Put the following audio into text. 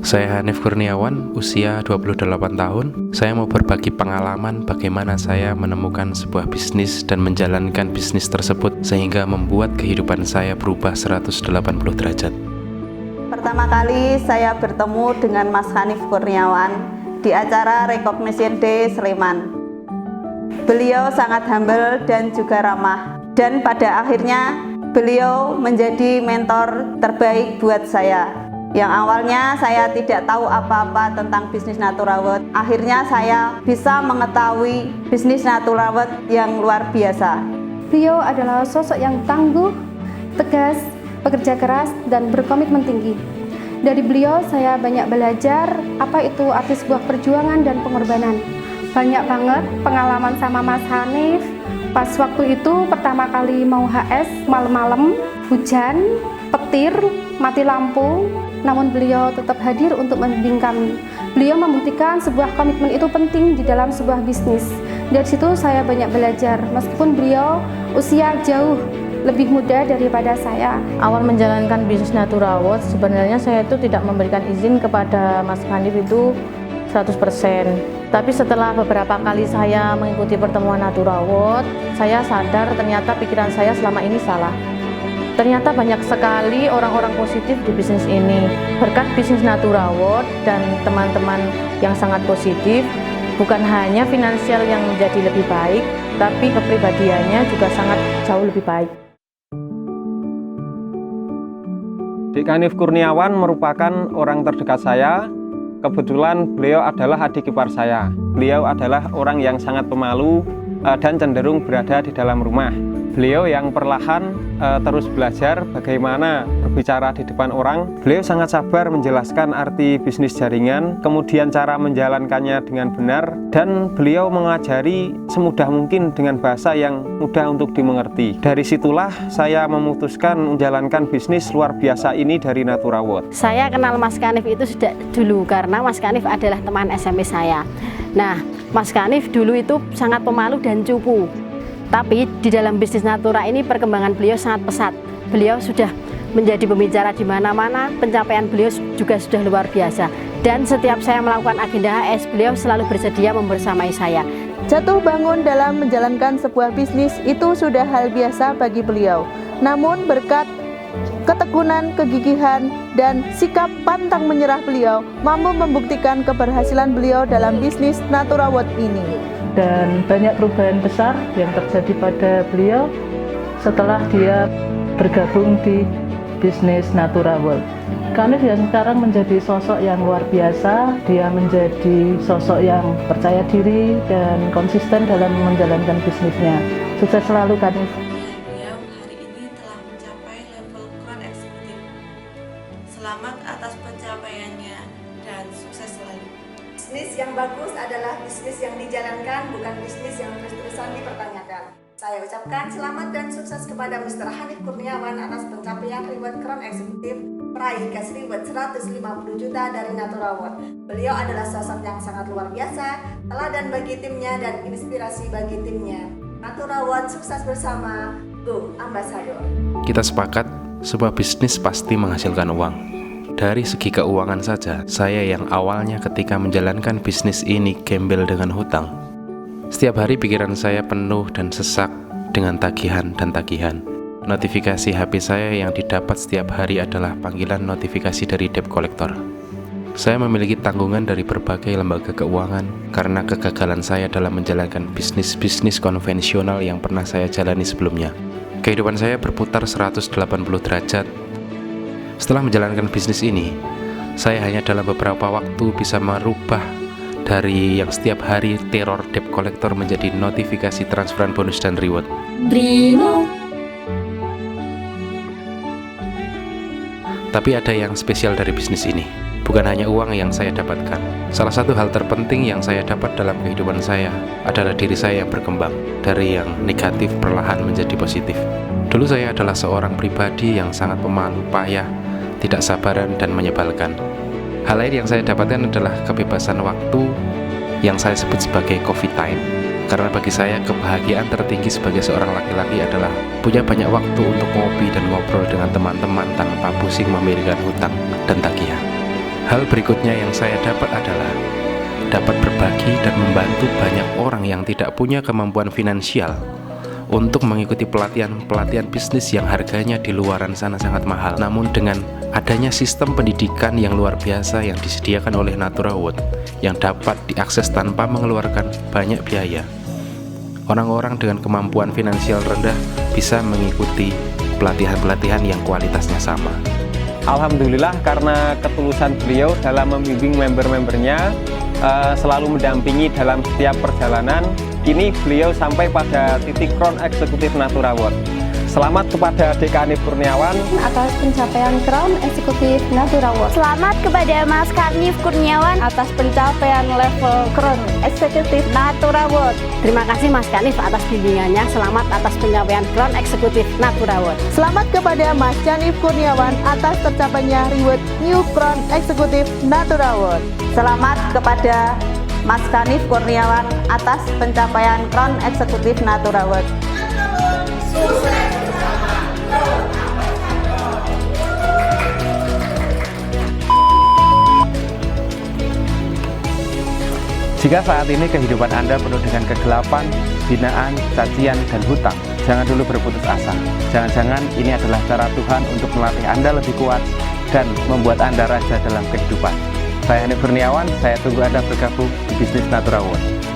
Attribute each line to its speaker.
Speaker 1: Saya Hanif Kurniawan, usia 28 tahun. Saya mau berbagi pengalaman bagaimana saya menemukan sebuah bisnis dan menjalankan bisnis tersebut sehingga membuat kehidupan saya berubah 180 derajat.
Speaker 2: Pertama kali saya bertemu dengan Mas Hanif Kurniawan di acara Recognition Day Sleman. Beliau sangat humble dan juga ramah, dan pada akhirnya beliau menjadi mentor terbaik buat saya. Yang awalnya saya tidak tahu apa-apa tentang bisnis Naturaworld, akhirnya saya bisa mengetahui bisnis Naturaworld yang luar biasa.
Speaker 3: Beliau adalah sosok yang tangguh, tegas, pekerja keras, dan berkomitmen tinggi. Dari beliau saya banyak belajar apa itu arti sebuah perjuangan dan pengorbanan. Banyak banget pengalaman sama Mas Hanif. Pas waktu itu pertama kali mau HS malam-malam, hujan, petir, mati lampu, namun beliau tetap hadir untuk membimbing kami. Beliau membuktikan sebuah komitmen itu penting di dalam sebuah bisnis. Dari situ saya banyak belajar, meskipun beliau usia jauh lebih muda daripada saya.
Speaker 4: Awal menjalankan bisnis Naturaworld, sebenarnya saya itu tidak memberikan izin kepada Mas Hanif itu 100%. Tapi setelah beberapa kali saya mengikuti pertemuan Naturaworld, saya sadar ternyata pikiran saya selama ini salah. Ternyata banyak sekali orang-orang positif di bisnis ini. Berkat bisnis Naturaworld dan teman-teman yang sangat positif, bukan hanya finansial yang menjadi lebih baik, tapi kepribadiannya juga sangat jauh lebih baik.
Speaker 5: Dik Hanif Kurniawan merupakan orang terdekat saya. Kebetulan beliau adalah adik ipar saya. Beliau adalah orang yang sangat pemalu dan cenderung berada di dalam rumah. Beliau yang perlahan terus belajar bagaimana berbicara di depan orang. Beliau sangat sabar menjelaskan arti bisnis jaringan, kemudian cara menjalankannya dengan benar, dan beliau mengajari semudah mungkin dengan bahasa yang mudah untuk dimengerti. Dari situlah saya memutuskan menjalankan bisnis luar biasa ini dari Naturaworld.
Speaker 6: Saya kenal Mas Hanif itu sudah dulu karena Mas Hanif adalah teman SMP saya. Nah, Mas Hanif dulu itu sangat pemalu dan cupu. Tapi di dalam bisnis Natura ini perkembangan beliau sangat pesat. Beliau sudah menjadi pembicara di mana-mana, pencapaian beliau juga sudah luar biasa. Dan setiap saya melakukan agenda HS, beliau selalu bersedia membersamai saya.
Speaker 2: Jatuh bangun dalam menjalankan sebuah bisnis itu sudah hal biasa bagi beliau. Namun berkat ketekunan, kegigihan, dan sikap pantang menyerah beliau mampu membuktikan keberhasilan beliau dalam bisnis Naturaworld ini.
Speaker 7: Dan banyak perubahan besar yang terjadi pada beliau setelah dia bergabung di bisnis Naturaworld. Hanif yang sekarang menjadi sosok yang luar biasa, dia menjadi sosok yang percaya diri dan konsisten dalam menjalankan bisnisnya. Sukses selalu Hanif.
Speaker 8: Beliau hari ini telah mencapai level Crown Executive. Selamat atas pencapaiannya dan sukses selalu.
Speaker 9: Bisnis yang bagus adalah bisnis yang dijalankan, bukan bisnis yang terus-terusan dipertanyakan. Saya ucapkan selamat dan sukses kepada Mr. Hanif Kurniawan atas pencapaian reward Crown Executive peraih cash reward 150 juta dari Naturaworld. Beliau adalah sosok yang sangat luar biasa, teladan bagi timnya dan inspirasi bagi timnya. Naturaworld sukses bersama, Go Ambassador.
Speaker 1: Kita sepakat, sebuah bisnis pasti menghasilkan uang. Dari segi keuangan saja, saya yang awalnya ketika menjalankan bisnis ini gembel dengan hutang. Setiap hari pikiran saya penuh dan sesak dengan tagihan dan tagihan. Notifikasi HP saya yang didapat setiap hari adalah panggilan notifikasi dari debt collector. Saya memiliki tanggungan dari berbagai lembaga keuangan karena kegagalan saya dalam menjalankan bisnis-bisnis konvensional yang pernah saya jalani sebelumnya. Kehidupan saya berputar 180 derajat. Setelah menjalankan bisnis ini, saya hanya dalam beberapa waktu bisa merubah dari yang setiap hari teror debt collector menjadi notifikasi transferan bonus dan reward.
Speaker 8: Brimo.
Speaker 1: Tapi ada yang spesial dari bisnis ini. Bukan hanya uang yang saya dapatkan. Salah satu hal terpenting yang saya dapat dalam kehidupan saya adalah diri saya yang berkembang dari yang negatif perlahan menjadi positif. Dulu saya adalah seorang pribadi yang sangat pemalu, payah, tidak sabaran, dan menyebalkan. Hal lain yang saya dapatkan adalah kebebasan waktu yang saya sebut sebagai coffee time. Karena bagi saya kebahagiaan tertinggi sebagai seorang laki-laki adalah punya banyak waktu untuk ngopi dan ngobrol dengan teman-teman tanpa pusing memikirkan hutang dan tagihan. Hal berikutnya yang saya dapat adalah dapat berbagi dan membantu banyak orang yang tidak punya kemampuan finansial untuk mengikuti pelatihan bisnis yang harganya di luaran sana sangat mahal. Namun dengan adanya sistem pendidikan yang luar biasa yang disediakan oleh NaturaWorld yang dapat diakses tanpa mengeluarkan banyak biaya, orang-orang dengan kemampuan finansial rendah bisa mengikuti pelatihan-pelatihan yang kualitasnya sama.
Speaker 5: Alhamdulillah karena ketulusan beliau dalam membimbing member-membernya, selalu mendampingi dalam setiap perjalanan, kini beliau sampai pada titik Crown Eksekutif NaturaWorld. Selamat kepada Dek Hanif Kurniawan
Speaker 3: atas pencapaian Crown Eksekutif NaturaWorld.
Speaker 10: Selamat kepada Mas Hanif Kurniawan
Speaker 2: atas pencapaian level Crown Eksekutif NaturaWorld.
Speaker 6: Terima kasih Mas Hanif atas bimbingannya. Selamat atas pencapaian Crown Eksekutif NaturaWorld.
Speaker 2: Selamat kepada Mas Hanif Kurniawan atas tercapainya reward New Crown Eksekutif NaturaWorld. Selamat kepada Mas Hanif Kurniawan atas pencapaian Crown Eksekutif NaturaWorld.
Speaker 1: Jika saat ini kehidupan Anda penuh dengan kegelapan, binaan, cacian, dan hutang, jangan dulu berputus asa. Jangan-jangan ini adalah cara Tuhan untuk melatih Anda lebih kuat dan membuat Anda raja dalam kehidupan. Saya Hanif Kurniawan, saya tunggu Anda bergabung di bisnis NaturaWorld.